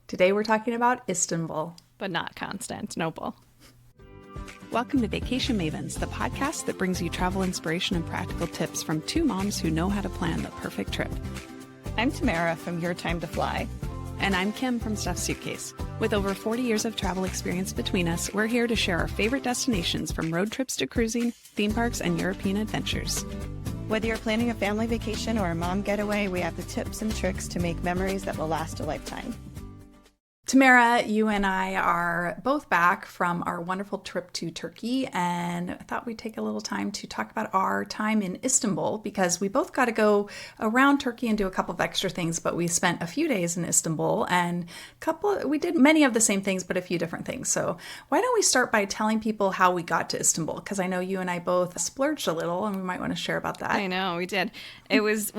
Today we're talking about Istanbul. But not Constantinople. Welcome to Vacation Mavens, the podcast that brings you travel inspiration and practical tips from two moms who know how to plan the perfect trip. I'm Tamara from Your Time to Fly. And I'm Kim from Stuffed Suitcase. With over 40 years of travel experience between us, we're here to share our favorite destinations from road trips to cruising, theme parks, and European adventures. Whether you're planning a family vacation or a mom getaway, we have the tips and tricks to make memories that will last a lifetime. Tamara, you and I are both back from our wonderful trip to Turkey, and I thought we'd take a little time to talk about our time in Istanbul because we both got to go around Turkey and do a couple of extra things, but we spent a few days in Istanbul and we did many of the same things, but a few different things. So why don't we start by telling people how we got to Istanbul? Because I know you and I both splurged a little, and we might want to share about that. I know, we did. It was,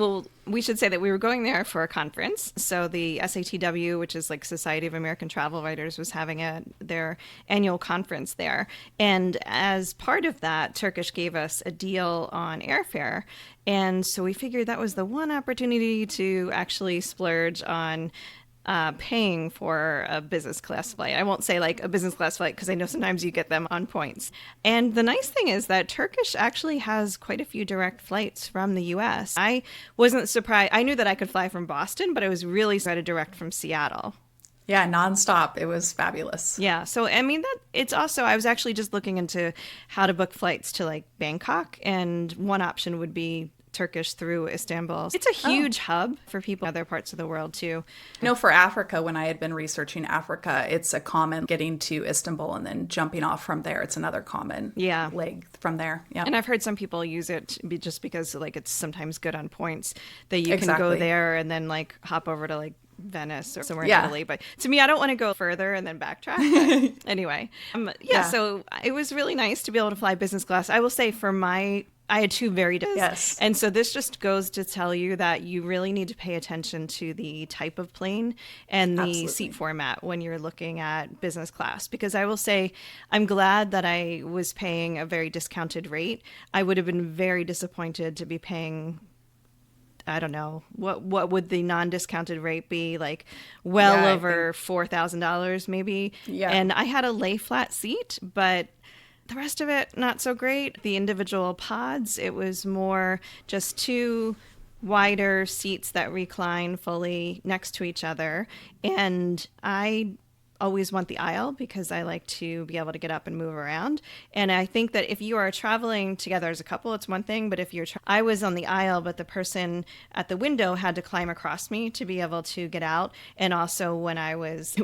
we should say that we were going there for a conference. So the SATW, which is like Society of American Travel Writers, was having their annual conference there. And as part of that, Turkish gave us a deal on airfare. And so we figured that was the one opportunity to actually splurge on paying for a business class flight. I won't say like a business class flight because I know sometimes you get them on points. And the nice thing is that Turkish actually has quite a few direct flights from the US. I wasn't surprised. I knew that I could fly from Boston, but I was really excited direct from Seattle. Yeah, nonstop. It was fabulous. Yeah. So, I mean, it's also, I was actually just looking into how to book flights to like Bangkok, and one option would be Turkish through Istanbul. It's a huge hub for people in other parts of the world too. For Africa, when I had been researching Africa, it's a common getting to Istanbul and then jumping off from there. It's another common leg from there. Yeah. And I've heard some people use it just because like it's sometimes good on points that you can go there and then like hop over to like Venice or somewhere in Italy. But to me, I don't want to go further and then backtrack. But anyway, so it was really nice to be able to fly business class. I will say I had two very different. Yes. And so this just goes to tell you that you really need to pay attention to the type of plane and the seat format when you're looking at business class. Because I will say, I'm glad that I was paying a very discounted rate. I would have been very disappointed to be paying, I don't know, what would the non-discounted rate be? Like over $4,000 maybe. Yeah. And I had a lay flat seat, but the rest of it, not so great. The individual pods, it was more just two wider seats that recline fully next to each other. And I always want the aisle because I like to be able to get up and move around. And I think that if you are traveling together as a couple, it's one thing. But if I was on the aisle, but the person at the window had to climb across me to be able to get out. And also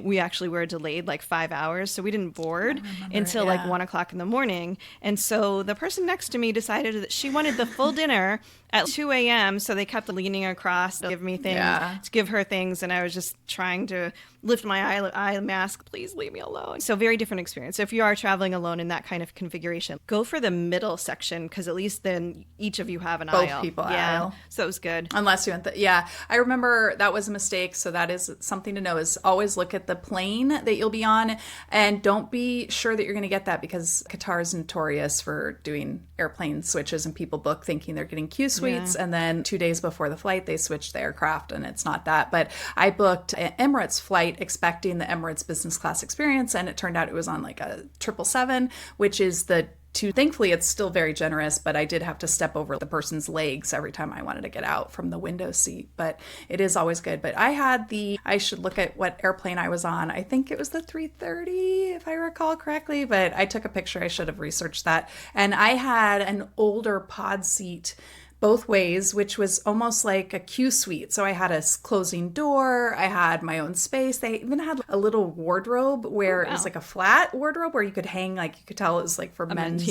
we actually were delayed like 5 hours. So we didn't board until like 1 o'clock in the morning. And so the person next to me decided that she wanted the full dinner at 2 a.m. So they kept leaning across to give me things, to give her things. And I was just trying to lift my eye mask. Please leave me alone. So very different experience. So if you are traveling alone in that kind of configuration, go for the middle section because at least then each of you have an aisle. Both people aisle. So it was good. Unless you went I remember that was a mistake. So that is something to know is always look at the plane that you'll be on and don't be sure that you're going to get that because Qatar is notorious for doing airplane switches and people book thinking they're getting Q suites and then 2 days before the flight they switch the aircraft and it's not that. But I booked an Emirates flight expecting the Emirates business class experience and it turned out it was on like a 777, which is thankfully it's still very generous, but I did have to step over the person's legs every time I wanted to get out from the window seat, but it is always good. But I should look at what airplane I was on. I think it was the 330 if I recall correctly, but I took a picture. I should have researched that. And I had an older pod seat both ways, which was almost like a Q suite. So I had a closing door. I had my own space. They even had a little wardrobe where it was like a flat wardrobe where you could hang, like you could tell it was like for men's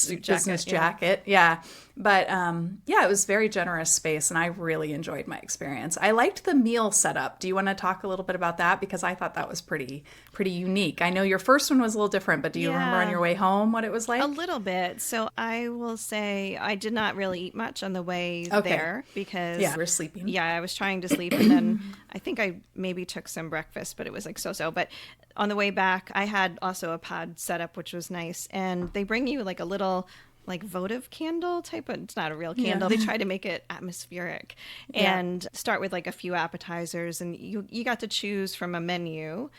business jacket. Yeah. But it was very generous space and I really enjoyed my experience. I liked the meal setup. Do you want to talk a little bit about that? Because I thought that was pretty unique. I know your first one was a little different, but do you remember on your way home what it was like? A little bit. So I will say I did not really eat much on the way there because you were sleeping. Yeah, I was trying to sleep and then I think I maybe took some breakfast, but it was like so. But on the way back, I had also a pod setup, which was nice. And they bring you like a little like votive candle type of, it's not a real candle. They try to make it atmospheric and start with like a few appetizers, and you got to choose from a menu.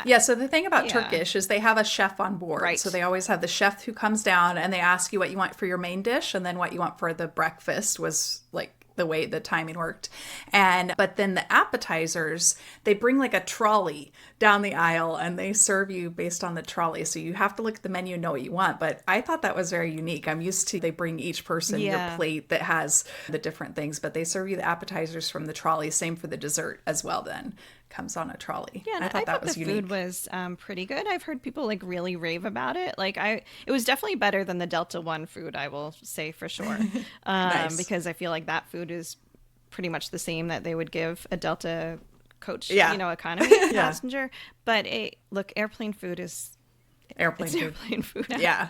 Yeah, so the thing about Turkish is they have a chef on board. Right. So they always have the chef who comes down and they ask you what you want for your main dish and then what you want for the breakfast was like the way the timing worked. But then the appetizers, they bring like a trolley down the aisle and they serve you based on the trolley. So you have to look at the menu and know what you want. But I thought that was very unique. I'm used to they bring each person your plate that has the different things, but they serve you the appetizers from the trolley. Same for the dessert as well then. Comes on a trolley. Yeah, and I thought the unique. food was pretty good. I've heard people like really rave about it. It was definitely better than the Delta One food, I will say for sure. Nice. Because I feel like that food is pretty much the same that they would give a Delta coach, economy passenger. But airplane food is airplane food. Yeah.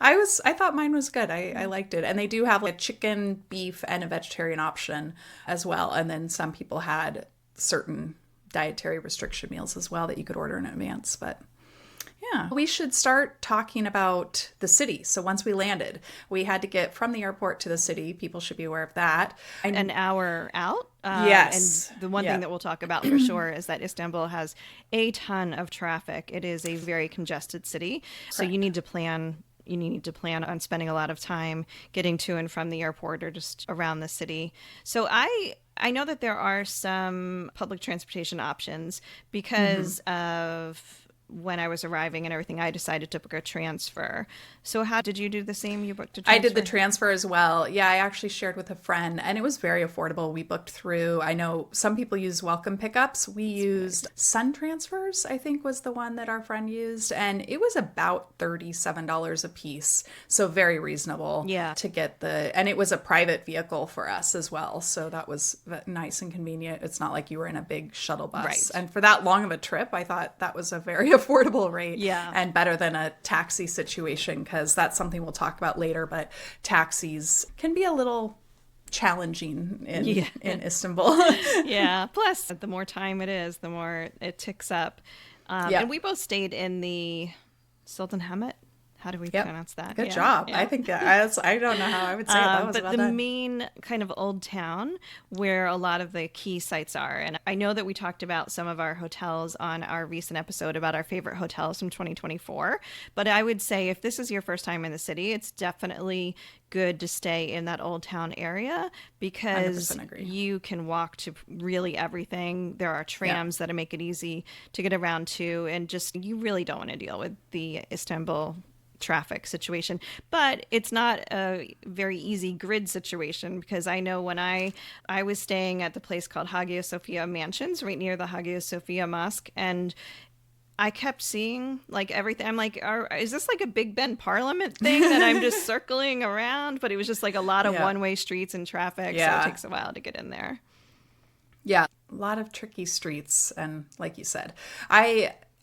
I thought mine was good. I liked it. And they do have like chicken, beef, and a vegetarian option as well. And then some people had certain dietary restriction meals as well that you could order in advance. But yeah, we should start talking about the city. So once we landed, we had to get from the airport to the city. People should be aware of that. An hour out. Yes. And the one thing that we'll talk about for sure is that Istanbul has a ton of traffic. It is a very congested city. So you need to plan on spending a lot of time getting to and from the airport or just around the city. So I know that there are some public transportation options because of when I was arriving and everything. I decided to book a transfer. So how did you do the same? You booked a transfer? I did the transfer as well. Yeah, I actually shared with a friend and it was very affordable. We booked through, I know some people use welcome pickups. We used Sun Transfers, I think was the one that our friend used. And it was about $37 a piece. So very reasonable to get and it was a private vehicle for us as well. So that was nice and convenient. It's not like you were in a big shuttle bus. Right. And for that long of a trip, I thought that was a very affordable rate and better than a taxi situation, because that's something we'll talk about later, but taxis can be a little challenging in Istanbul. Plus the more time it is, the more it ticks up. And we both stayed in the Sultanahmet. How do we pronounce that? Good job. I think I don't know how I would say it. That was but well the done. main kind of old town where a lot of the key sites are. And I know that we talked about some of our hotels on our recent episode about our favorite hotels from 2024. But I would say if this is your first time in the city, it's definitely good to stay in that old town area because you can walk to really everything. There are trams that make it easy to get around to, and just you really don't want to deal with the Istanbul traffic situation. But it's not a very easy grid situation, because I know when I was staying at the place called Hagia Sophia Mansions right near the Hagia Sophia Mosque, and I kept seeing like everything. I'm like, is this like a Big Ben Parliament thing that I'm just circling around? But it was just like a lot of one-way streets and traffic, so it takes a while to get in there. Yeah, a lot of tricky streets. And like you said,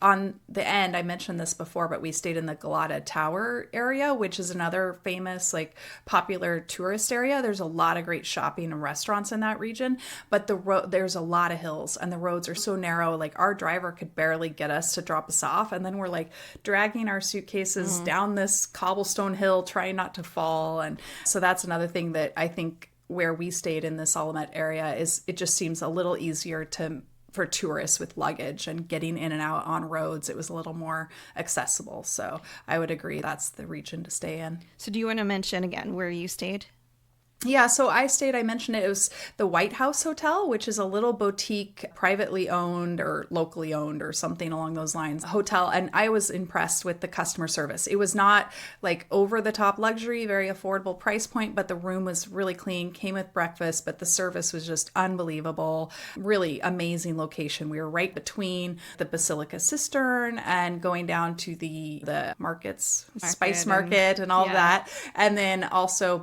on the end, I mentioned this before, but we stayed in the Galata Tower area, which is another famous, like popular tourist area. There's a lot of great shopping and restaurants in that region, but there's a lot of hills and the roads are so narrow. Like our driver could barely get us to drop us off. And then we're like dragging our suitcases down this cobblestone hill, trying not to fall. And so that's another thing that I think where we stayed in the Sultanahmet area is it just seems a little easier for tourists with luggage and getting in and out on roads. It was a little more accessible. So I would agree that's the region to stay in. So do you want to mention again where you stayed? Yeah, so I mentioned it was the White House Hotel, which is a little boutique, privately owned or locally owned or something along those lines hotel. And I was impressed with the customer service. It was not like over the top luxury, very affordable price point, but the room was really clean, came with breakfast, but the service was just unbelievable. Really amazing location. We were right between the Basilica Cistern and going down to the markets, Spice Market and all of that. And then also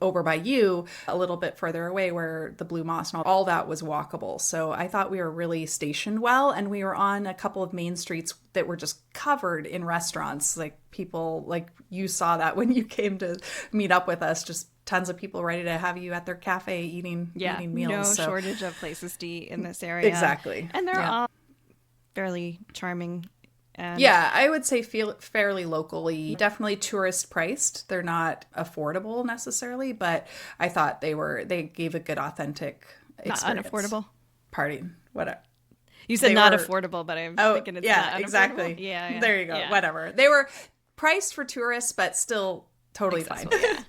over by you a little bit further away where the Blue Mosque and all that was walkable. So I thought we were really stationed well, and we were on a couple of main streets that were just covered in restaurants. Like people, like you saw that when you came to meet up with us, just tons of people ready to have you at their cafe eating meals. No shortage of places to eat in this area. Exactly. And they're all fairly charming And yeah, I would say fairly locally, definitely tourist priced. They're not affordable necessarily, but I thought they gave a good authentic not experience. unaffordable. Partying, whatever. You said They not were- affordable, but I'm Oh, thinking it's yeah, not unaffordable. exactly. Yeah. There you go. Yeah. Whatever. They were priced for tourists, but still totally fine. Accessible,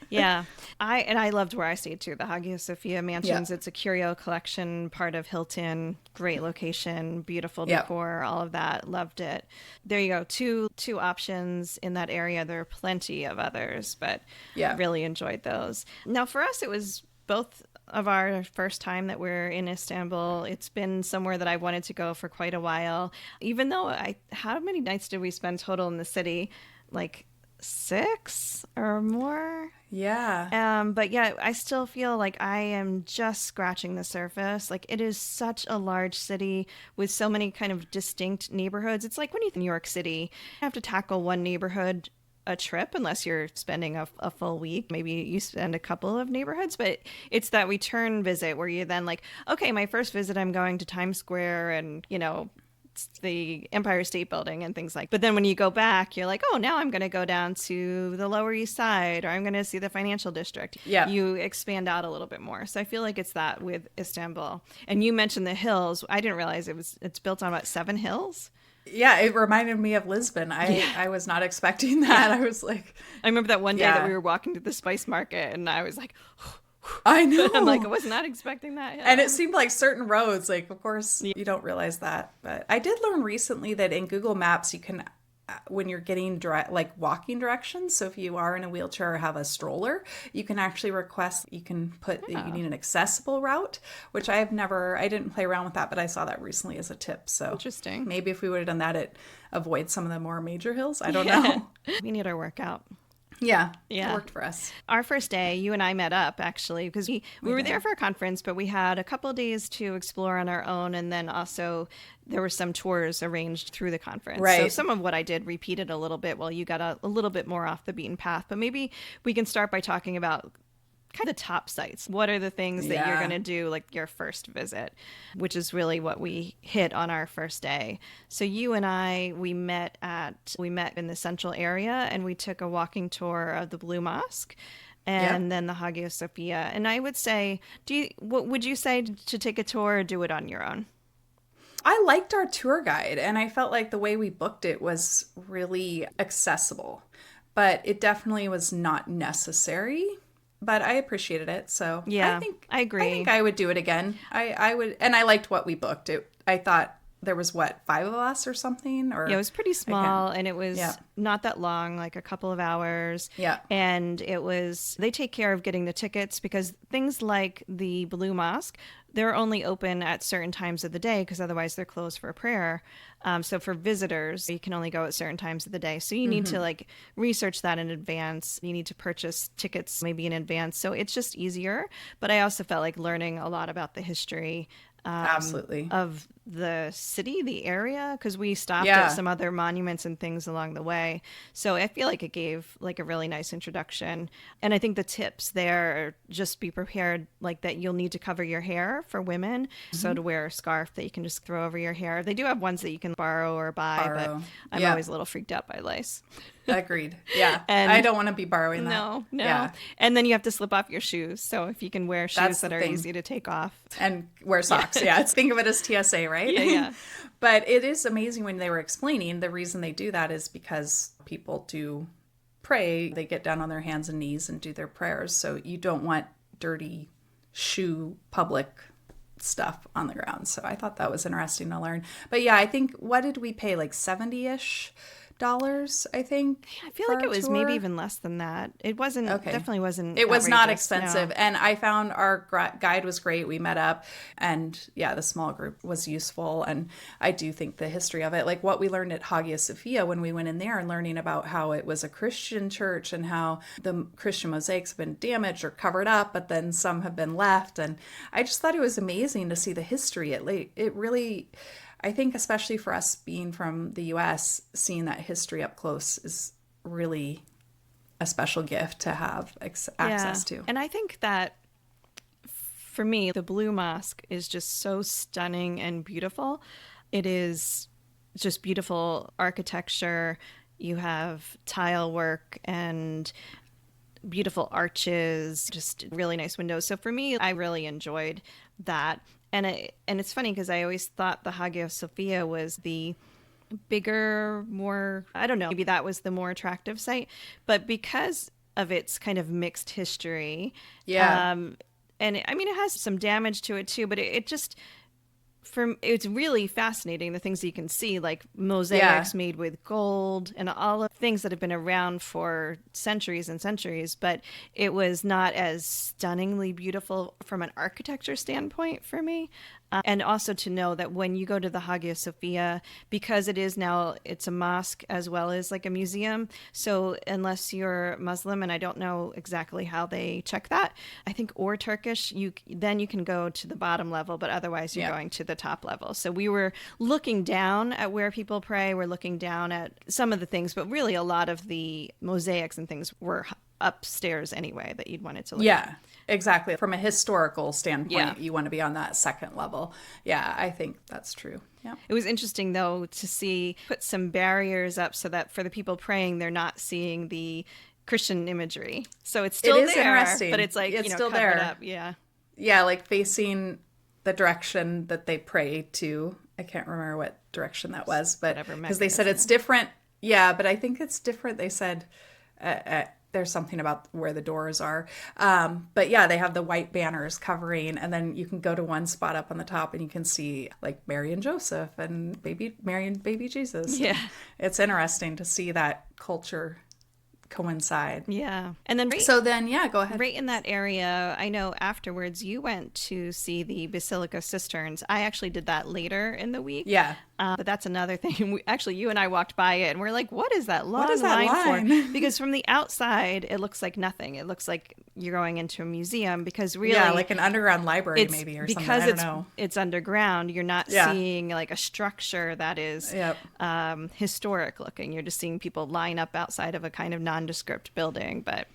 yeah. I loved where I stayed too. The Hagia Sophia Mansions. Yeah. It's a curio collection, part of Hilton. Great location, beautiful Yeah. decor, all of that. Loved it. There you go. Two options in that area. There are plenty of others, but Yeah. really enjoyed those. Now for us, it was both of our first time that we're in Istanbul. It's been somewhere that I wanted to go for quite a while. Even though how many nights did we spend total in the city? Like 6 or more. Yeah. But yeah, I still feel like I am just scratching the surface. Like it is such a large city with so many kind of distinct neighborhoods. It's like when you think New York City, you have to tackle one neighborhood a trip unless you're spending a full week. Maybe you spend a couple of neighborhoods, but it's that return visit where you then like, okay, my first visit, I'm going to Times Square and, the Empire State Building and things like. But then when you go back, you're like, oh, now I'm going to go down to the Lower East Side, or I'm going to see the financial district. Yeah. You expand out a little bit more. So I feel like it's that with Istanbul. And you mentioned the hills. I didn't realize it's built on about 7 hills. Yeah, it reminded me of Lisbon. I was not expecting that. I was like, I remember that one day Yeah. that we were walking to the spice market, and I was like, I know. I'm like, I was not expecting that hill. And it seemed like certain roads, like, of course, you don't realize that. But I did learn recently that in Google Maps, you can, when you're getting walking directions, so if you are in a wheelchair or have a stroller, you can actually request, you can put that you need an accessible route, which I didn't play around with that, but I saw that recently as a tip. So Interesting. maybe if we would have done that, it avoid some of the more major hills. I don't know. We need our workout. Yeah. Yeah. It worked for us. Our first day, you and I met up actually because we were there for a conference, but we had a couple of days to explore on our own. And then also there were some tours arranged through the conference. So Right. some of what I did repeated a little bit while you got a little bit more off the beaten path. But maybe we can start by talking about kind of the top sites. What are the things that you're Yeah. going to do like your first visit, which is really what we hit on our first day. So you and I, we met in the central area and we took a walking tour of the Blue Mosque and then the Hagia Sophia. And I would say, what would you say to take a tour or do it on your own? I liked our tour guide, and I felt like the way we booked it was really accessible, but it definitely was not necessary. But I appreciated it, so Yeah, I agree. I think I would do it again. I would, and I liked what we booked. I thought there was 5 of us or something, or Yeah, it was pretty small and it was Yeah. not that long, like a couple of hours. Yeah. And they take care of getting the tickets because things like the Blue Mosque, they're only open at certain times of the day because otherwise they're closed for prayer. So for visitors, you can only go at certain times of the day. So you need to research that in advance. You need to purchase tickets maybe in advance. So it's just easier. But I also felt like learning a lot about the history absolutely. of the city, the area, because we stopped Yeah. at some other monuments and things along the way. So I feel like it gave like a really nice introduction. And I think the tips there are just be prepared like that you'll need to cover your hair for women. So to wear a scarf that you can just throw over your hair. They do have ones that you can borrow or buy, Borrow. but I'm Yeah. always a little freaked out by lace. Agreed. Yeah, And- I don't want to be borrowing that. No. Yeah. And then you have to slip off your shoes. So if you can wear shoes That's that the are thing. easy to take off. And wear socks. Yeah. Think of it as TSA, right? Yeah. But it is amazing when they were explaining the reason they do that is because people do pray. They get down on their hands and knees and do their prayers. So you don't want dirty shoe public stuff on the ground. So I thought that was interesting to learn. But yeah, I think, what did we pay? Like $70-ish, I think. I feel for like it our was tour? maybe even less than that. It wasn't, Okay. definitely wasn't. It was not outrageous, no. expensive. And I found our guide was great. We met up and yeah, the small group was useful. And I do think the history of it, like what we learned at Hagia Sophia when we went in there and learning about how it was a Christian church and how the Christian mosaics have been damaged or covered up, but then some have been left. And I just thought it was amazing to see the history. It really, I think especially for us being from the US, seeing that history up close is really a special gift to have access to. And I think that for me, the Blue Mosque is just so stunning and beautiful. It is just beautiful architecture. You have tile work and beautiful arches, just really nice windows. So for me, I really enjoyed that. And it's funny because I always thought the Hagia Sophia was the bigger, more, I don't know, maybe that was the more attractive site. But because of its kind of mixed history, and I mean, it has some damage to it too, but it just, it's really fascinating, the things that you can see, like mosaics made with gold and all of things that have been around for centuries and centuries, but it was not as stunningly beautiful from an architecture standpoint for me. And also to know that when you go to the Hagia Sophia, because it's a mosque as well as like a museum. So unless you're Muslim, and I don't know exactly how they check that, I think, or Turkish, then you can go to the bottom level, but otherwise you're going to the top level. So we were looking down at where people pray. We're looking down at some of the things, but really a lot of the mosaics and things were upstairs anyway that you'd wanted to look at. Exactly. From a historical standpoint, you want to be on that second level. Yeah, I think that's true. Yeah. It was interesting, though, to see put some barriers up so that for the people praying, they're not seeing the Christian imagery. So it's still there, interesting. But it's like, it's still covered there. Up. Yeah. Yeah, like facing the direction that they pray to. I can't remember what direction that was, but because they said it's different. Yeah, but I think it's different. They said there's something about where the doors are. But yeah, they have the white banners covering, and then you can go to one spot up on the top and you can see like Mary and Joseph and Mary and baby Jesus. Yeah. It's interesting to see that culture coincide. Yeah. And then go ahead. Right in that area, I know afterwards you went to see the Basilica Cisterns. I actually did that later in the week. Yeah. But that's another thing. Actually, you and I walked by it and we're like, what is that long line for? Because from the outside, it looks like nothing. It looks like you're going into a museum because really... Yeah, like an underground library maybe or something. I don't know. It's underground. You're not seeing like a structure that is historic looking. You're just seeing people line up outside of a kind of nondescript building, but...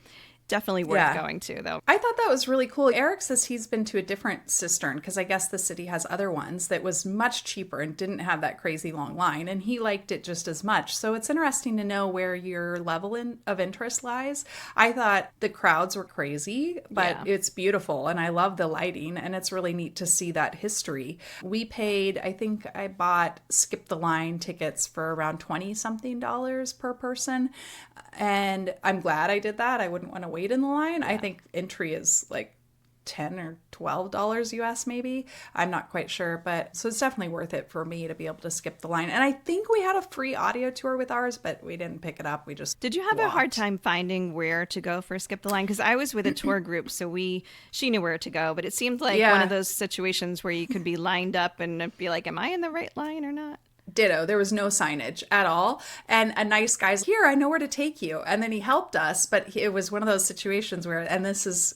Definitely worth going to, though. I thought that was really cool. Eric says he's been to a different cistern because I guess the city has other ones that was much cheaper and didn't have that crazy long line, and he liked it just as much. So it's interesting to know where your level of interest lies. I thought the crowds were crazy, but it's beautiful, and I love the lighting, and it's really neat to see that history. We paid, I think I bought skip the line tickets for around $20-something per person, and I'm glad I did that. I wouldn't want to wait in the line. I think entry is like $10 or $12 US maybe. I'm not quite sure, but so it's definitely worth it for me to be able to skip the line. And I think we had a free audio tour with ours, but we didn't pick it up. We just Did you have a hard time finding where to go for skip the line? Because I was with a tour group, so she knew where to go, but it seemed like one of those situations where you could be lined up and be like, am I in the right line or not? Ditto. There was no signage at all. And a nice guy's, here, I know where to take you. And then he helped us, but it was one of those situations where, and this is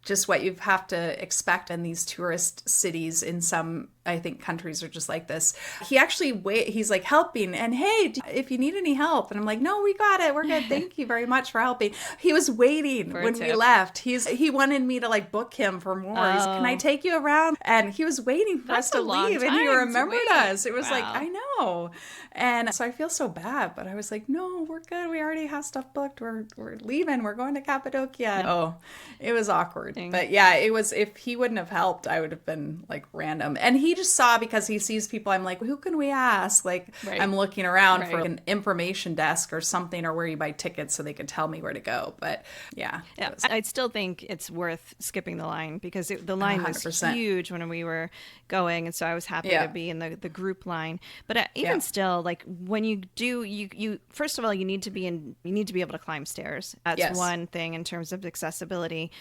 just what you have to expect in these tourist cities in some, I think, countries are just like this. He actually he's like helping and hey, if you need any help. And I'm like, no, we got it. We're good. Thank you very much for helping. He was waiting when we left. He wanted me to like book him for more. He's, can I take you around? And he was waiting for us to leave and he remembered us. It was like, I know. And so I feel so bad, but I was like, no, we're good. We already have stuff booked. We're leaving. We're going to Cappadocia. Oh, it was awkward. But yeah, it was, if he wouldn't have helped, I would have been like random. And he just saw, because he sees people, I'm like, who can we ask? Like I'm looking around for an information desk or something, or where you buy tickets so they could tell me where to go. But yeah. I'd still think it's worth skipping the line because the line 100%. Was huge when we were going. And so I was happy to be in the group line. But even still, like when you do, you first of all, you need to be able to climb stairs. That's one thing in terms of accessibility.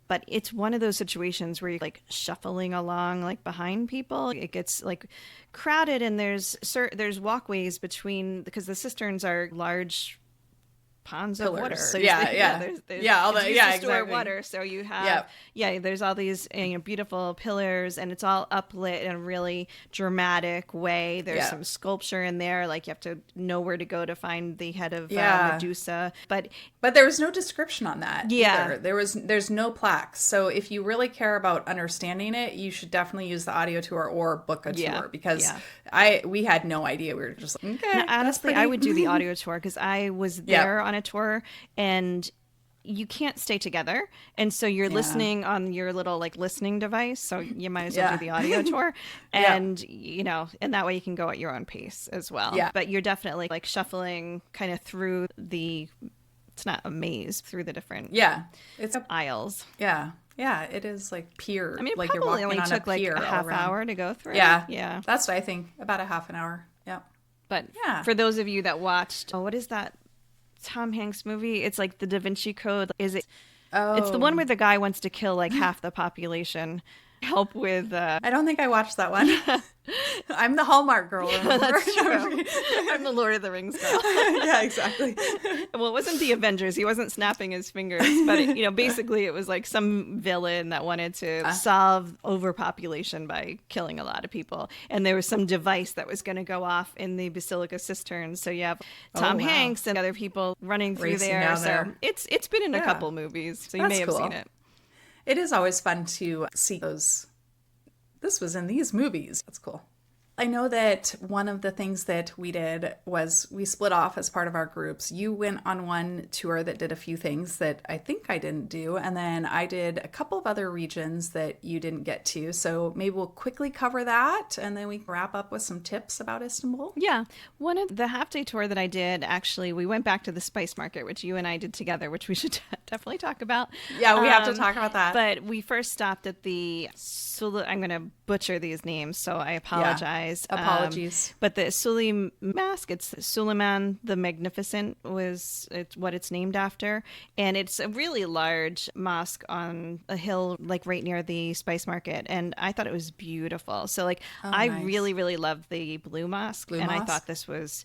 But it's one of those situations where you're like shuffling along like behind people. It gets like crowded, and there's walkways between, because the cisterns are large ponds of water. Pillars. So There's all the to store exactly. water. So you have there's all these beautiful pillars, and it's all uplit in a really dramatic way. There's some sculpture in there, like you have to know where to go to find the head of Medusa. But there was no description on that. Yeah, either. There's no plaques. So if you really care about understanding it, you should definitely use the audio tour or book a tour, because we had no idea. We were just like, okay. Now, honestly, I would do the audio tour because I was there on a tour, and you can't stay together, and so you're listening on your little like listening device, so you might as well do the audio tour, and and that way you can go at your own pace as well. But you're definitely like shuffling kind of through it's not a maze, through the different it's aisles. It is like pier. I mean, it like probably you're walking only on took a like pier a half all around. hour to go through. Yeah, that's what I think, about a half an hour. But for those of you that watched, what is that Tom Hanks movie? It's like the Da Vinci Code. Is it? Oh, it's the one where the guy wants to kill like half the population. Help with. I don't think I watched that one. I'm the Hallmark girl. That's true. I'm the Lord of the Rings girl. Yeah, exactly. Well, it wasn't the Avengers. He wasn't snapping his fingers, but basically it was like some villain that wanted to solve overpopulation by killing a lot of people, and there was some device that was going to go off in the Basilica Cisterns. So you have Tom Hanks and other people running through Racing there. down So there. it's been in a couple movies, so you may have seen it. It is always fun to see those. This was in these movies. That's cool. I know that one of the things that we did was we split off as part of our groups. You went on one tour that did a few things that I think I didn't do. And then I did a couple of other regions that you didn't get to. So maybe we'll quickly cover that, and then we can wrap up with some tips about Istanbul. Yeah. One of the half-day tour that I did, actually, we went back to the spice market, which you and I did together, which we should definitely talk about. Yeah, we have to talk about that. But we first stopped at the I'm going to butcher these names, so I apologize. Apologies. But the Suli Mosque, it's Suleiman the Magnificent, it's what it's named after. And it's a really large mosque on a hill, like right near the spice market. And I thought it was beautiful. So I really, really loved the Blue Mosque. I thought this was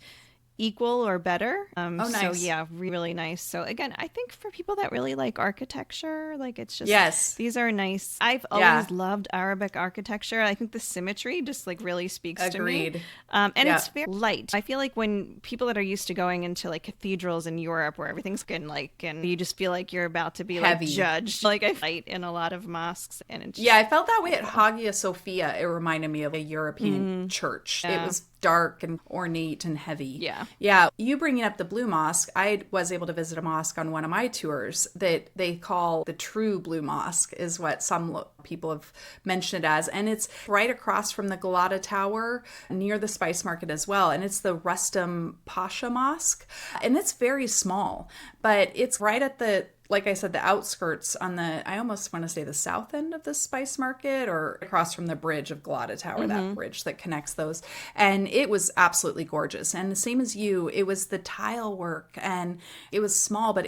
equal or better. Nice. So yeah, really nice. So again, I think for people that really like architecture, like it's just, these are nice. I've always loved Arabic architecture. I think the symmetry just like really speaks to me. And it's very light. I feel like when people that are used to going into like cathedrals in Europe where everything's good and you just feel like you're about to be heavy, like judged. Like I fight in a lot of mosques, and it's I felt that way at Hagia Sophia. It reminded me of a European church. It was dark and ornate and heavy. Yeah. You bringing up the Blue Mosque, I was able to visit a mosque on one of my tours that they call the true Blue Mosque, is what some people have mentioned it as. And it's right across from the Galata Tower near the spice market as well. And it's the Rustam Pasha Mosque. And it's very small, but it's right at the, like I said, the outskirts on I almost want to say the south end of the spice market, or across from the bridge of Galata Tower, that bridge that connects those. And it was absolutely gorgeous. And the same as you, it was the tile work, and it was small, but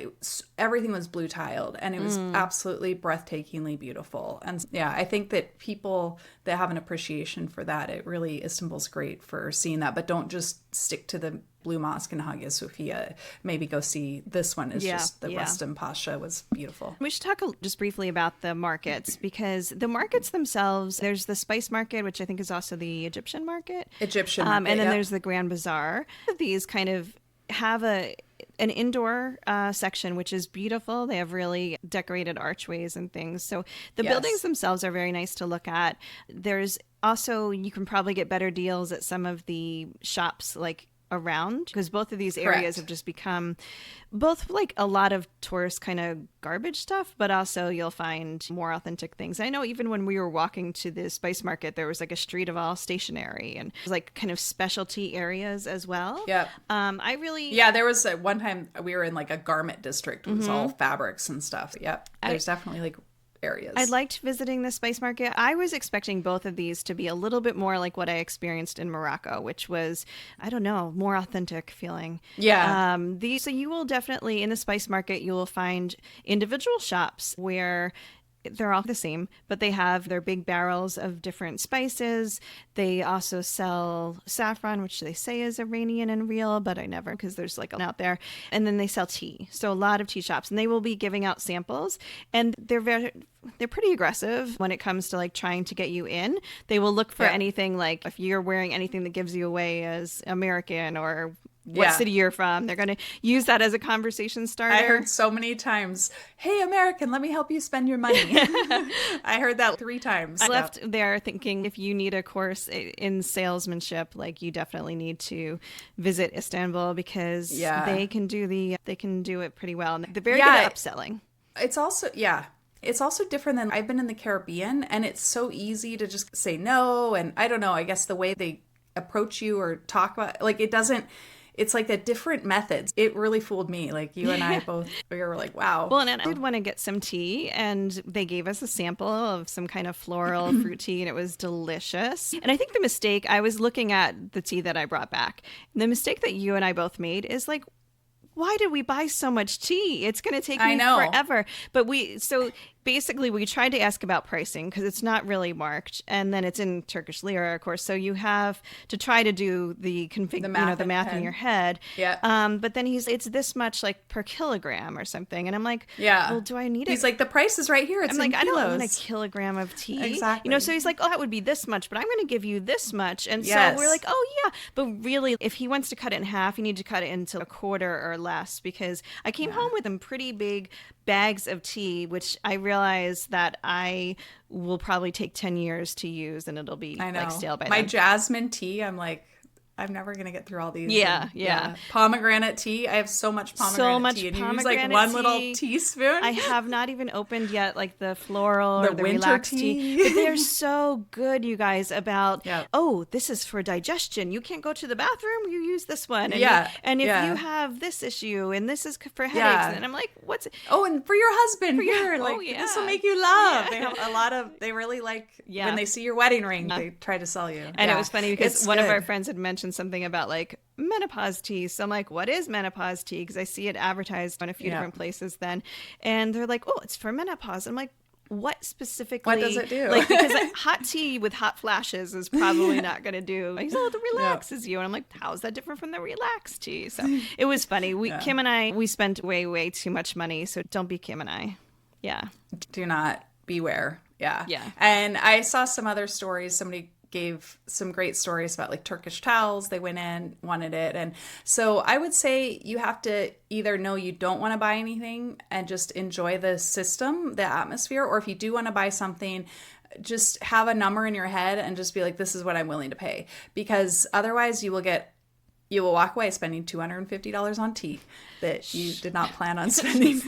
everything was blue tiled, and it was absolutely breathtakingly beautiful. And yeah, I think that people that have an appreciation for that, Istanbul's great for seeing that, but don't just stick to the Blue Mosque in Hagia Sophia. Maybe go see this one. It's just the Rustam Pasha was beautiful. We should talk just briefly about the markets, because the markets themselves, there's the spice market, which I think is also the Egyptian market. And then there's the Grand Bazaar. These kind of have an indoor section, which is beautiful. They have really decorated archways and things. So the buildings themselves are very nice to look at. There's also, you can probably get better deals at some of the shops like around, because both of these areas have just become both like a lot of tourist kind of garbage stuff, but also you'll find more authentic things. I know even when we were walking to the spice market, there was like a street of all stationery, and it was like kind of specialty areas as well. There was one time we were in like a garment district. It was all fabrics and stuff. There's definitely like areas. I liked visiting the spice market. I was expecting both of these to be a little bit more like what I experienced in Morocco, which was, I don't know, more authentic feeling. So you will definitely, in the spice market, you will find individual shops where they're all the same, but they have their big barrels of different spices. They also sell saffron, which they say is Iranian and real, but I never, because there's like out there. And then they sell tea. So a lot of tea shops, and they will be giving out samples, and they're pretty aggressive when it comes to like trying to get you in. They will look for anything, like if you're wearing anything that gives you away as American or what city you're from. They're going to use that as a conversation starter. I heard so many times, "Hey, American, let me help you spend your money." I heard that 3 times. I left there thinking if you need a course in salesmanship, like you definitely need to visit Istanbul, because they can do it pretty well. And they're very good at upselling. It's also different than I've been in the Caribbean, and it's so easy to just say no. And I don't know, I guess the way they approach you or talk about, like, it's like a different methods. It really fooled me. Like you and I both, we were like, wow. Well, and I did want to get some tea, and they gave us a sample of some kind of floral fruit tea, and it was delicious. And I think the mistake, I was looking at the tea that I brought back. And the mistake that you and I both made is like, why did we buy so much tea? It's going to take me forever. But basically, we tried to ask about pricing because it's not really marked, and then it's in Turkish lira, of course. So you have to try to do the math in your head. Yeah. But then it's this much like per kilogram or something, and I'm like, well, do I need it? He's like, the price is right here. It's I'm like, kilos. I don't want a kilogram of tea. Exactly. So he's like, oh, that would be this much, but I'm going to give you this much, and so we're like, oh yeah. But really, if he wants to cut it in half, you need to cut it into a quarter or less, because I came home with them pretty big bags of tea, which I realized that I will probably take 10 years to use, and it'll be like stale by then. My jasmine tea, I'm like, I'm never going to get through all these. Yeah. Pomegranate tea. I have so much pomegranate tea. And you use like one little teaspoon. I have not even opened yet like the floral or the relaxed tea. But they're so good, you guys, about, this is for digestion. You can't go to the bathroom. You use this one. And if you have this issue, and this is for headaches. And I'm like, what's it? Oh, and for your husband. This will make you love. They have a lot of, they really like, when they see your wedding ring, they try to sell you. And it was funny because one of our friends had mentioned something about like menopause tea. So I'm like, what is menopause tea? Because I see it advertised on a few different places then. And they're like, oh, it's for menopause. I'm like, what specifically? What does it do? Like, because hot tea with hot flashes is probably not going to do. He's like, it relaxes you. And I'm like, how is that different from the relaxed tea? So it was funny. Kim and I, we spent way, way too much money. So don't be Kim and I. Yeah. Do not beware. Yeah. Yeah. And I saw some other stories. Somebody gave some great stories about like Turkish towels. They went in, wanted it. And so I would say you have to either know you don't want to buy anything and just enjoy the system, the atmosphere, or if you do want to buy something, just have a number in your head and just be like, this is what I'm willing to pay. Because otherwise you will walk away spending $250 on tea that you did not plan on spending.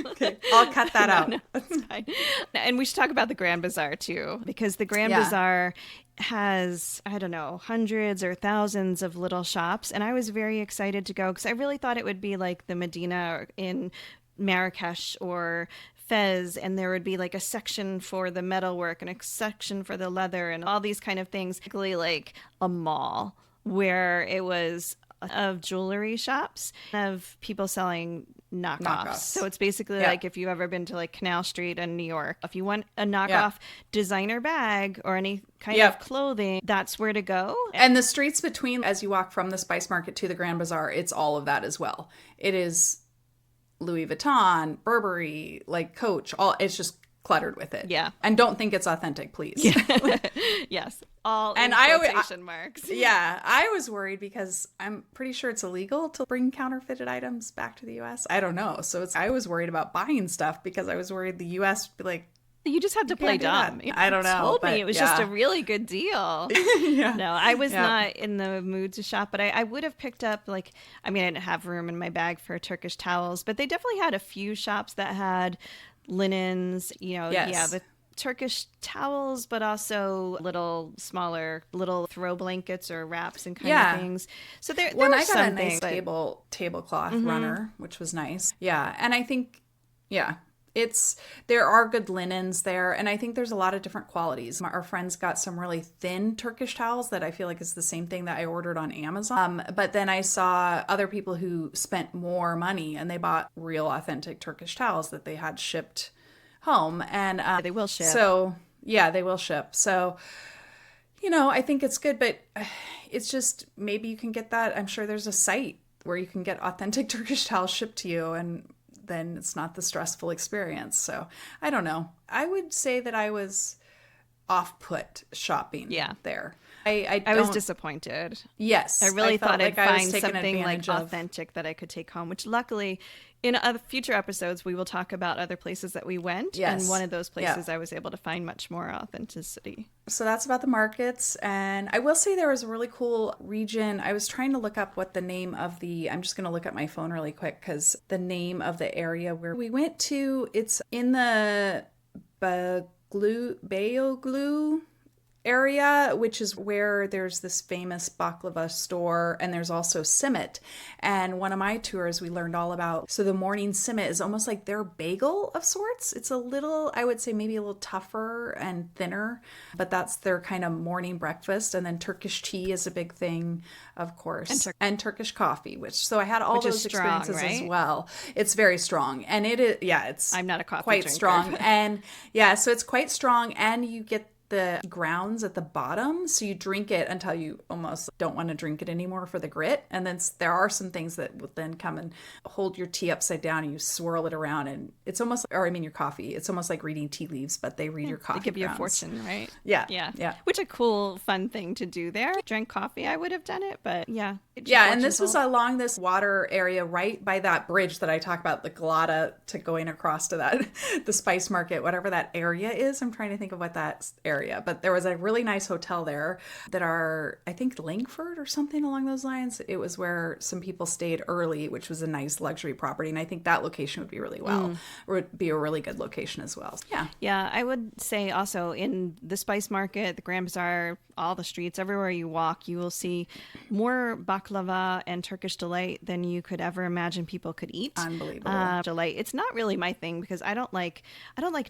Okay, I'll cut that out. No, that's fine. And we should talk about the Grand Bazaar too, because the Grand Bazaar has, I don't know, hundreds or thousands of little shops. And I was very excited to go because I really thought it would be like the Medina in Marrakesh or Fez, and there would be like a section for the metalwork and a section for the leather and all these kind of things, basically like a mall where it was of jewelry shops of people selling knockoffs. So it's basically like if you've ever been to like Canal Street in New York, if you want a knockoff designer bag or any kind of clothing, that's where to go. And the streets between, as you walk from the Spice Market to the Grand Bazaar, it's all of that as well. It is Louis Vuitton, Burberry, like Coach, it's just cluttered with it. Yeah. And don't think it's authentic, please. Yes. All and in quotation marks. Yeah. I was worried because I'm pretty sure it's illegal to bring counterfeited items back to the U.S. I don't know. So I was worried about buying stuff because I was worried the U.S. would be like, you just had to play dumb. I don't know. Told me it was just a really good deal. No, I was not in the mood to shop, but I would have picked up I didn't have room in my bag for Turkish towels, but they definitely had a few shops that had linens, the Turkish towels, but also smaller throw blankets or wraps and kind of things. So there was I got something, a nice tablecloth runner, which was nice. Yeah. And I think, there are good linens there. And I think there's a lot of different qualities. Our friends got some really thin Turkish towels that I feel like is the same thing that I ordered on Amazon. But then I saw other people who spent more money and they bought real authentic Turkish towels that they had shipped home. And They will ship. So yeah, they will ship. So, you know, I think it's good, but it's just maybe you can get that. I'm sure there's a site where you can get authentic Turkish towels shipped to you, and then it's not the stressful experience. So I don't know. I would say that I was off-put shopping there. I was disappointed. Yes. I really thought I'd find taken something like advantage of. authentic that I could take home, which luckily in other future episodes, we will talk about other places that we went. Yes. And one of those places I was able to find much more authenticity. So that's about the markets. And I will say there was a really cool region. I was trying to look up what the name of I'm just going to look at my phone really quick because the name of the area where we went to, it's in the Beyoğlu area, which is where there's this famous baklava store, and there's also simit. And one of my tours, we learned all about, so the morning simit is almost like their bagel of sorts. It's a little, I would say maybe a little tougher and thinner, but that's their kind of morning breakfast. And then Turkish tea is a big thing, of course, and Turkish coffee, so I had all those strong, experiences right? as well. It's very strong, and it is, I'm not a coffee quite drinker. Strong, and so it's quite strong, and you get the grounds at the bottom, so you drink it until you almost don't want to drink it anymore for the grit. And then there are some things that will then come and hold your tea upside down, and you swirl it around, and it's almost, your coffee, it's almost like reading tea leaves, but they read your coffee. They give you grounds. a fortune, right? Yeah. Which a cool, fun thing to do there. Drank coffee, I would have done it, but yeah. And this was along this water area right by that bridge that I talk about, the Galata, to going across to that, the spice market, whatever that area is. I'm trying to think of what that area, but there was a really nice hotel there that I think Langford or something along those lines. It was where some people stayed early, which was a nice luxury property. And I think that location would be would be a really good location as well. Yeah, I would say also in the spice market, the Grand Bazaar, all the streets, everywhere you walk, you will see more baklava and Turkish delight than you could ever imagine people could eat. Unbelievable. Delight. It's not really my thing because I don't like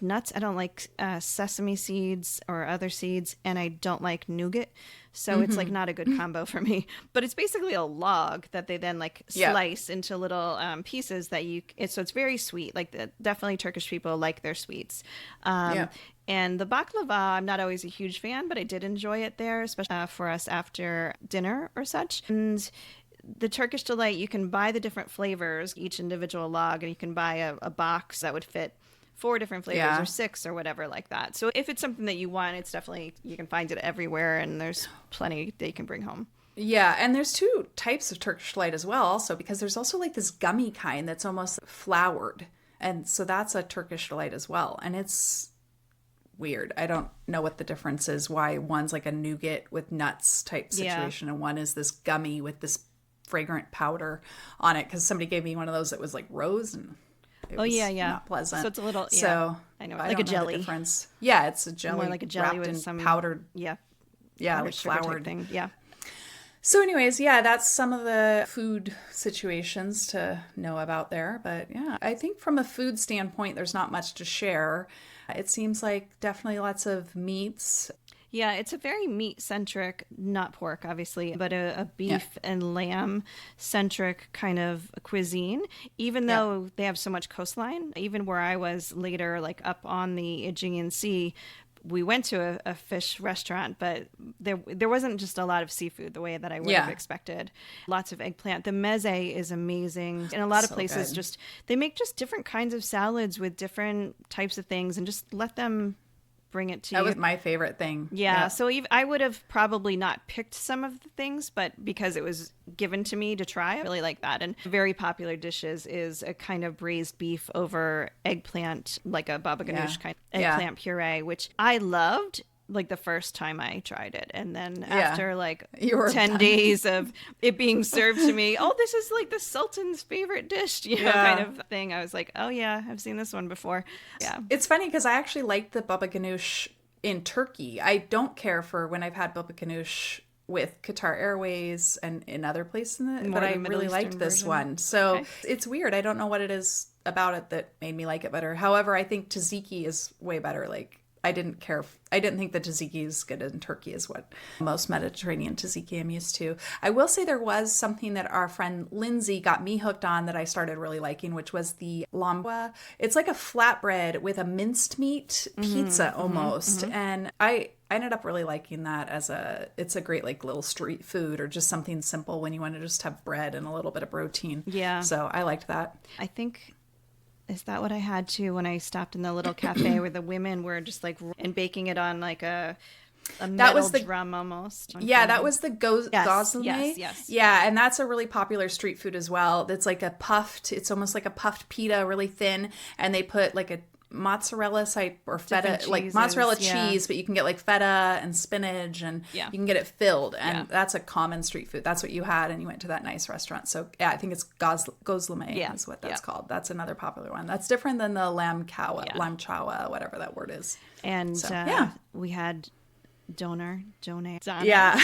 nuts. I don't like sesame seeds or other seeds, and I don't like nougat. So it's like not a good combo for me. But it's basically a log that they then like slice into little pieces that so it's very sweet. Like definitely Turkish people like their sweets. And the baklava, I'm not always a huge fan, but I did enjoy it there, especially for us after dinner or such. And the Turkish delight, you can buy the different flavors, each individual log, and you can buy a box that would fit 4 different flavors or 6 or whatever like that. So if it's something that you want, it's definitely, you can find it everywhere, and there's plenty that you can bring home. Yeah, and there's 2 types of Turkish delight as well also, because there's also like this gummy kind that's almost floured. And so that's a Turkish delight as well. And it's weird. I don't know what the difference is, why one's like a nougat with nuts type situation and one is this gummy with this fragrant powder on it, because somebody gave me one of those that was like rose, and it was not pleasant. So it's a little, I know, like a jelly. Difference. Yeah, it's a jelly. More like a jelly with some powdered. Like floured thing. Yeah. So anyways, that's some of the food situations to know about there. But I think from a food standpoint, there's not much to share. It seems like definitely lots of meats. Yeah, it's a very meat-centric, not pork, obviously, but a beef and lamb-centric kind of cuisine, even though they have so much coastline. Even where I was later, like up on the Aegean Sea, we went to a fish restaurant, but there wasn't just a lot of seafood the way that I would have expected. Lots of eggplant. The meze is amazing. In a lot of places, they make just different kinds of salads with different types of things and just let them bring it to you. That was my favorite thing. Yeah. So I would have probably not picked some of the things, but because it was given to me to try, I really like that. And very popular dishes is a kind of braised beef over eggplant, like a baba ganoush kind of eggplant puree, which I loved like the first time I tried it. And then after like 10 days of it being served to me, this is like the Sultan's favorite dish, kind of thing. I was like, oh yeah, I've seen this one before. Yeah. It's funny because I actually like the baba ganoush in Turkey. I don't care for when I've had baba ganoush with Qatar Airways and in other places, but I really liked this one. So it's weird. I don't know what it is about it that made me like it better. However, I think tzatziki is way better. Like, I didn't care. I didn't think the tzatziki is good in Turkey is what most Mediterranean tzatziki I'm used to. I will say there was something that our friend Lindsay got me hooked on that I started really liking, which was the lambwa. It's like a flatbread with a minced meat pizza almost. And I ended up really liking that it's a great like little street food or just something simple when you want to just have bread and a little bit of protein. Yeah. So I liked that. I think, is that what I had too when I stopped in the little cafe where the women were just like and baking it on like a metal drum almost? Yeah, that was the gozleme. Yes. Yeah, and that's a really popular street food as well. It's like it's almost like a puffed pita, really thin, and they put like a mozzarella type or feta, like mozzarella cheese, but you can get like feta and spinach, and you can get it filled, and that's a common street food. That's what you had, and you went to that nice restaurant. So yeah, I think it's gozleme is what that's called. That's another popular one. That's different than the lamb chawa, whatever that word is. And we had Doner. Yeah.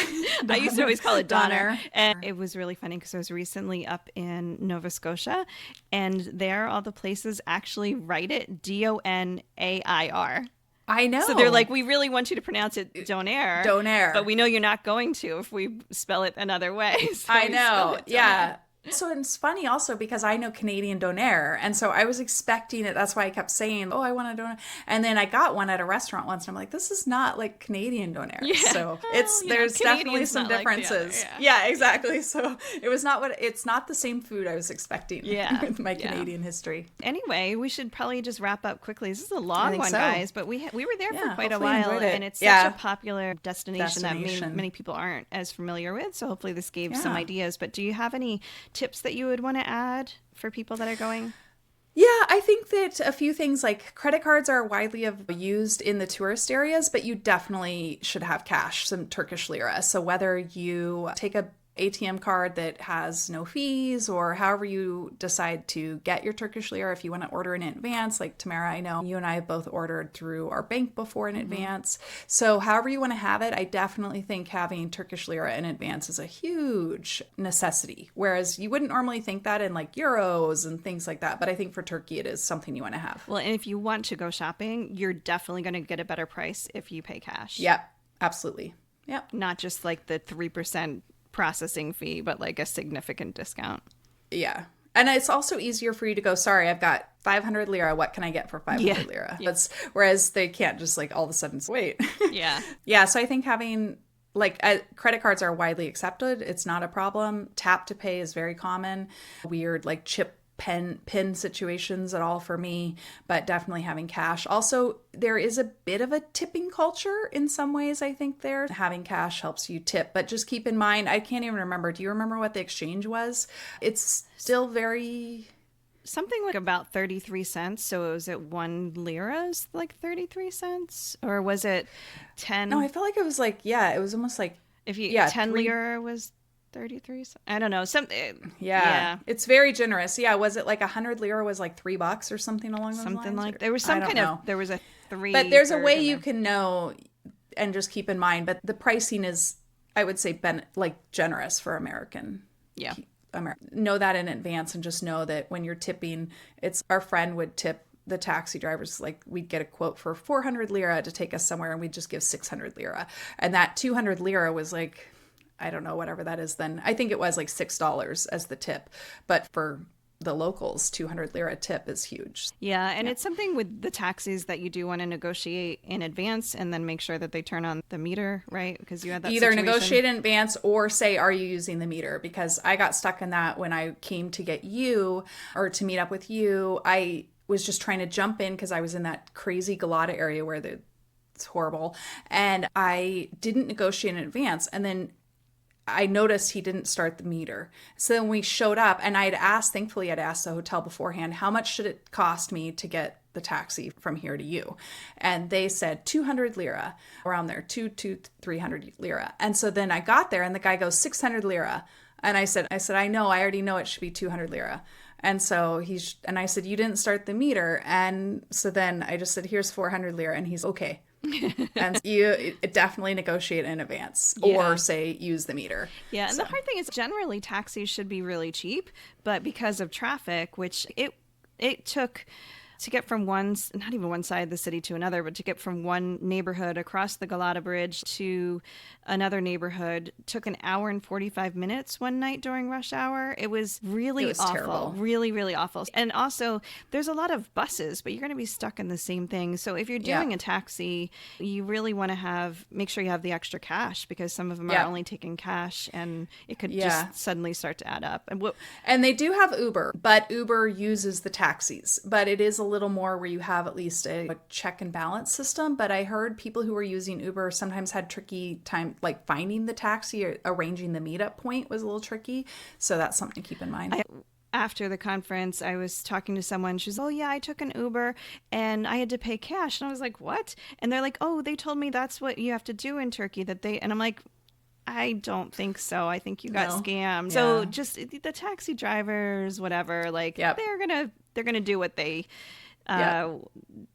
I used to always call it Doner. And it was really funny because I was recently up in Nova Scotia, and there all the places actually write it Donair. I know. So they're like, we really want you to pronounce it Donair. But we know you're not going to if we spell it another way. So I know. Yeah. So it's funny also because I know Canadian donair, and so I was expecting it. That's why I kept saying, "Oh, I want a donair," and then I got one at a restaurant once, and I'm like, "This is not like Canadian donair." Yeah. So there's definitely some differences. Like yeah, exactly. So it's not the same food I was expecting. Yeah, with my Canadian history. Anyway, we should probably just wrap up quickly. This is a long one, guys, but we were there for quite a hopefully while, and it's such a popular destination that many people aren't as familiar with. So hopefully this gave some ideas. But do you have any tips that you would want to add for people that are going? Yeah, I think that a few things like credit cards are widely used in the tourist areas, but you definitely should have cash, some Turkish lira. So whether you take a ATM card that has no fees, or however you decide to get your Turkish lira, if you want to order in advance, like Tamara, I know you and I have both ordered through our bank before in advance. So however you want to have it, I definitely think having Turkish lira in advance is a huge necessity, whereas you wouldn't normally think that in like euros and things like that. But I think for Turkey, it is something you want to have. Well, and if you want to go shopping, you're definitely going to get a better price if you pay cash. Yep, absolutely. Yep. Not just like the 3% processing fee, but like a significant discount. Yeah. And it's also easier for you to go, sorry, I've got 500 lira. What can I get for 500 lira? That's, whereas they can't just like all of a sudden wait. Yeah. Yeah. So I think having like credit cards are widely accepted. It's not a problem. Tap to pay is very common. Weird like chip pin situations at all for me, but definitely having cash. Also, there is a bit of a tipping culture in some ways. I think there having cash helps you tip, but just keep in mind, I can't even remember. Do you remember what the exchange was? It's still very something like about 33 cents. So was it 1 lira is like 33 cents, or was it 10? No, I felt like it was like, it was almost like if you 10 lira was 33. I don't know. Something. Yeah. It's very generous. Yeah. Was it like 100 lira was like $3 or something along those lines? Something like there was some kind of, there was a 3. But there's a way you can know and just keep in mind. But the pricing is, I would say, like generous for American. Yeah. Know that in advance and just know that when you're tipping, it's our friend would tip the taxi drivers, like we'd get a quote for 400 lira to take us somewhere and we'd just give 600 lira. And that 200 lira was like, I don't know, whatever that is then. I think it was like $6 as the tip. But for the locals, 200 lira tip is huge. Yeah, and it's something with the taxis that you do want to negotiate in advance and then make sure that they turn on the meter, right? Because you had that Either situation. Negotiate in advance or say, are you using the meter? Because I got stuck in that when I came to get you or to meet up with you. I was just trying to jump in because I was in that crazy Galata area where it's horrible. And I didn't negotiate in advance. And then I noticed he didn't start the meter. So then we showed up and thankfully I'd asked the hotel beforehand, how much should it cost me to get the taxi from here to you? And they said 200 lira, around there, 300 lira. And so then I got there and the guy goes 600 lira. And I said, I know, I already know it should be 200 lira. And so and I said, you didn't start the meter. And so then I just said, here's 400 lira. And he's okay. And you definitely negotiate in advance or say use the meter. Yeah, and the hard thing is generally taxis should be really cheap, but because of traffic, which it took to get from not even one side of the city to another, but to get from one neighborhood across the Galata Bridge to another neighborhood took an hour and 45 minutes one night during rush hour. It was really awful. Terrible. Really, really awful. And also, there's a lot of buses, but you're going to be stuck in the same thing. So if you're doing a taxi, you really want to make sure you have the extra cash, because some of them are only taking cash, and it could just suddenly start to add up. And they do have Uber, but Uber uses the taxis. But it is a little more where you have at least a check and balance system. But I heard people who were using Uber sometimes had tricky time, like finding the taxi or arranging the meetup point was a little tricky. So that's something to keep in mind. After the conference, I was talking to someone. She's, oh yeah, I took an Uber and I had to pay cash. And I was like, what? And they're like, oh, they told me that's what you have to do in Turkey. And I'm like, I don't think so. I think you got scammed. Yeah. So just the taxi drivers, whatever, like they're gonna do what they.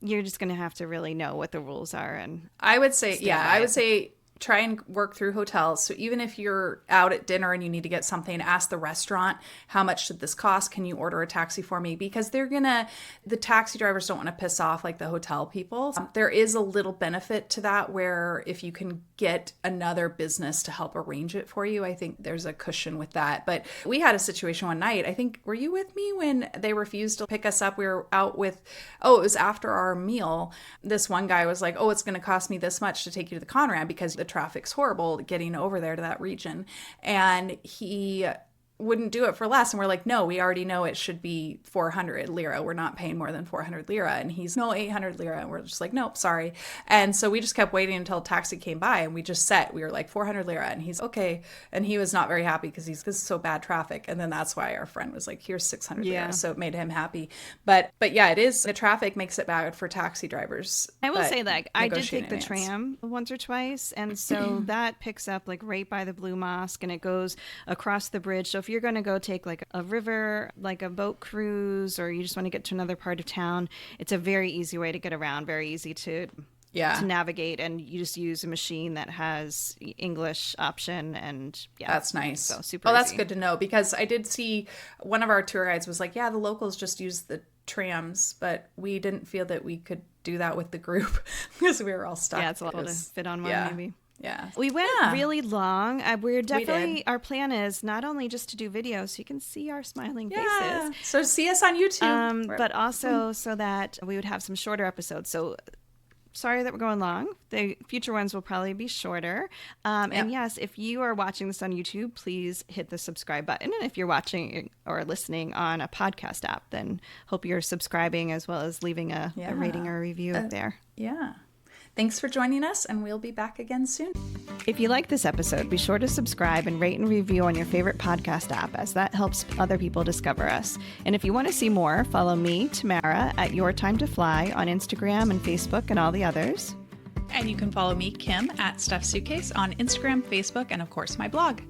You're just gonna have to really know what the rules are. And I would say try and work through hotels. So even if you're out at dinner and you need to get something, ask the restaurant, how much should this cost? Can you order a taxi for me? Because the taxi drivers don't want to piss off like the hotel people. There is a little benefit to that, where if you can get another business to help arrange it for you, I think there's a cushion with that. But we had a situation one night, I think, were you with me when they refused to pick us up? We were out it was after our meal. This one guy was like, oh, it's going to cost me this much to take you to the Conrad because the traffic's horrible getting over there to that region. And he wouldn't do it for less. And we're like, no, we already know it should be 400 lira. We're not paying more than 400 lira. And he's, no, 800 lira. And we're just like, nope, sorry. And so we just kept waiting until a taxi came by, and we were like 400 lira. And he's okay. And he was not very happy because it's so bad traffic. And then that's why our friend was like, here's 600 lira. So it made him happy. But yeah, it is, the traffic makes it bad for taxi drivers. I will say that I did take the tram once or twice. And so that picks up like right by the Blue Mosque, and it goes across the bridge. So if you're going to go take like a river, like a boat cruise, or you just want to get to another part of town, it's a very easy way to get around, very easy to navigate, and you just use a machine that has English option, and that's nice. So super that's easy. Good to know, because I did see one of our tour guides was like, the locals just use the trams, but we didn't feel that we could do that with the group because we were all stuck. It's a lot to fit on one maybe. Yeah. We went really long. We're definitely, our plan is not only just to do videos so you can see our smiling faces. So see us on YouTube. But also so that we would have some shorter episodes. So sorry that we're going long. The future ones will probably be shorter. And yes, if you are watching this on YouTube, please hit the subscribe button. And if you're watching or listening on a podcast app, then hope you're subscribing as well as leaving a rating or a review up there. Yeah. Thanks for joining us, and we'll be back again soon. If you like this episode, be sure to subscribe and rate and review on your favorite podcast app, as that helps other people discover us. And if you want to see more, follow me, Tamara, at Your Time to Fly on Instagram and Facebook and all the others. And you can follow me, Kim, at Stuff Suitcase on Instagram, Facebook, and of course my blog.